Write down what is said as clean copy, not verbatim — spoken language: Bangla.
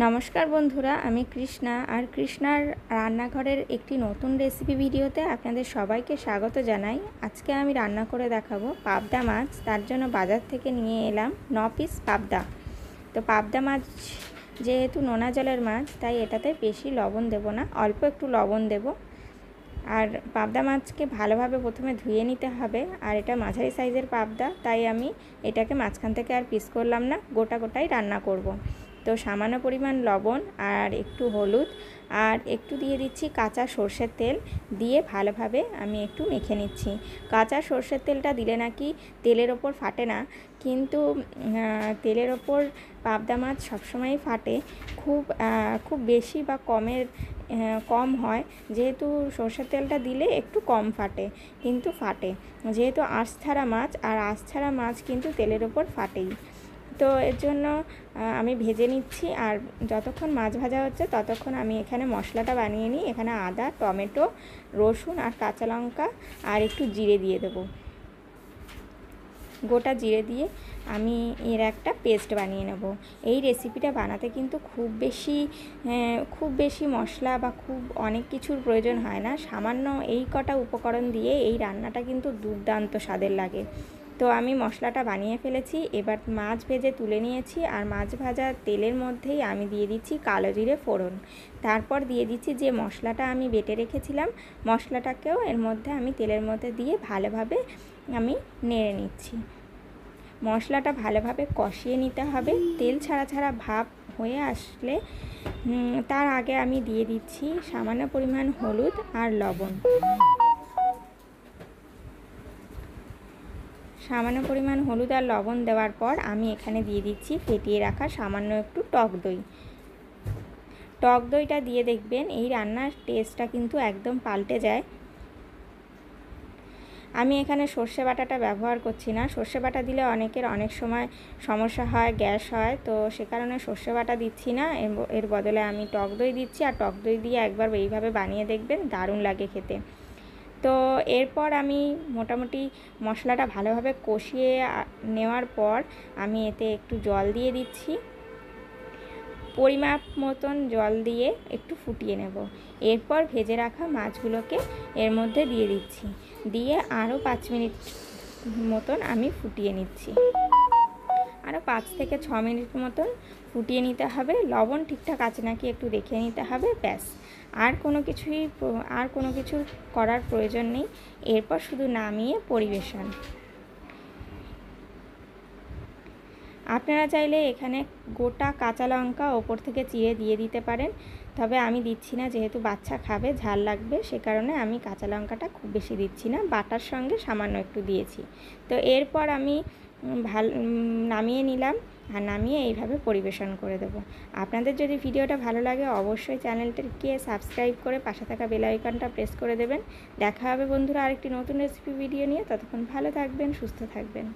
নমস্কার বন্ধুরা, আমি কৃষ্ণা আর কৃষ্ণার রান্নাঘরের একটি নতুন রেসিপি ভিডিওতে আপনাদের সবাইকে স্বাগত জানাই। আজকে আমি রান্না করে দেখাবো পাবদা মাছ। তার জন্য বাজার থেকে নিয়ে এলাম 9 পিস পাবদা। তো পাবদা মাছ যেহেতু নোনা জলের মাছ, তাই এটাতে বেশি লবণ দেব না, অল্প একটু লবণ দেব। আর পাবদা মাছকে ভালোভাবে প্রথমে ধুয়ে নিতে হবে। আর এটা মাঝারি সাইজের পাবদা, তাই আমি এটাকে মাঝখান থেকে আর পিস করলাম না, গোটা গোটাই রান্না করব। তো সামান্য পরিমাণ লবণ আর একটু হলুদ আর একটু দিয়ে দিচ্ছি কাঁচা সর্ষের তেল, দিয়ে ভালোভাবে আমি একটু মেখে নিচ্ছি। কাঁচা সর্ষের তেলটা দিলে নাকি তেলের ওপর ফাটে না, কিন্তু তেলের ওপর পাবদা মাছ সবসময়ই ফাটে। খুব বেশি বা কম হয়, যেহেতু সর্ষের তেলটা দিলে একটু কম ফাটে, কিন্তু ফাটে। যেহেতু আঁশ ছাড়া মাছ, আর আঁশ ছাড়া মাছ কিন্তু তেলের ওপর ফাটেই। তো এর জন্য আমি ভেজে নিচ্ছি। আর যতক্ষণ মাছ ভাজা হচ্ছে ততক্ষণ আমি এখানে মশলাটা বানিয়ে নিই। এখানে আদা, টমেটো, রসুন আর কাঁচা লঙ্কা আর একটু জিরে দিয়ে দেবো। গোটা জিরে দিয়ে আমি এর একটা পেস্ট বানিয়ে নেব। এই রেসিপিটা বানাতে কিন্তু খুব বেশি মশলা বা খুব অনেক কিছুর প্রয়োজন হয় না। সামান্য এই কটা উপকরণ দিয়ে এই রান্নাটা কিন্তু দুর্দান্ত স্বাদের লাগে। তো আমি মশলাটা বানিয়ে ফেলেছি। এবার মাছ ভেজে তুলে নিয়েছি, আর মাছ ভাজা তেলের মধ্যেই আমি দিয়ে দিচ্ছি কালো জিরে ফোড়ন। তারপর দিয়ে দিচ্ছি যে মশলাটা আমি বেটে রেখেছিলাম, মশলাটাকেও এর মধ্যে আমি তেলের মধ্যে দিয়ে ভালোভাবে আমি নেড়ে নিচ্ছি। মশলাটা ভালোভাবে কষিয়ে নিতে হবে। তেল ছাড়া ছাড়া ভাব হয়ে আসলে তার আগে আমি দিয়ে দিচ্ছি সামান্য পরিমাণ হলুদ আর লবণ। সামান্য পরিমাণ হলুদ আর লবণ দেওয়ার পর আমি এখানে দিয়ে দিচ্ছি ফেটিয়ে রাখা সামান্য একটু টক দই। টক দইটা দিয়ে দেখবেন এই রান্নার টেস্টটা কিন্তু একদম পাল্টে যায়। আমি এখানে সর্ষে বাটাটা ব্যবহার করছি না। সর্ষে বাটা দিলে অনেকের অনেক সময় সমস্যা হয়, গ্যাস হয়, তো সে কারণে সর্ষে বাটা দিচ্ছি না। এর বদলে আমি টক দই দিচ্ছি। আর টক দই দিয়ে একবার এইভাবে বানিয়ে দেখবেন, দারুণ লাগে খেতে। তো এরপর আমি মোটামুটি মশলাটা ভালোভাবে কষিয়ে নেওয়ার পর আমি এতে একটু জল দিয়ে দিচ্ছি। পরিমাপ মতন জল দিয়ে একটু ফুটিয়ে নেব। এরপর ভেজে রাখা মাছগুলোকে এর মধ্যে দিয়ে দিচ্ছি, দিয়ে আরও 5 মিনিট মতন আমি ফুটিয়ে নিচ্ছি। আরও 5 থেকে 6 মিনিট মতন ফুটিয়ে নিতে হবে। লবণ ঠিকঠাক আছে নাকি একটু দেখে নিতে হবে, ব্যাস। আর কোনো কিছু করার প্রয়োজন নেই। এরপর শুধু নামিয়ে পরিবেশন। আপনারা চাইলে এখানে গোটা কাঁচা লঙ্কা ওপর থেকে চিড়ে দিয়ে দিতে পারেন, তবে আমি দিচ্ছি না, যেহেতু বাচ্চা খাবে, ঝাল লাগবে, সে কারণে আমি কাঁচা লঙ্কাটা খুব বেশি দিচ্ছি না, বাটার সঙ্গে সামান্য একটু দিয়েছি। তো এরপর আমি নামিয়ে নিলাম, আর নামিয়ে এইভাবে পরিবেশন করে দেবো। আপনাদের যদি ভিডিওটা ভালো লাগে অবশ্যই চ্যানেলটাকে সাবস্ক্রাইব করে পাশে থাকা বেল আইকনটা প্রেস করে দেবেন। দেখা হবে বন্ধুরা আরেকটি নতুন রেসিপি ভিডিও নিয়ে। ততক্ষণ ভালো থাকবেন, সুস্থ থাকবেন।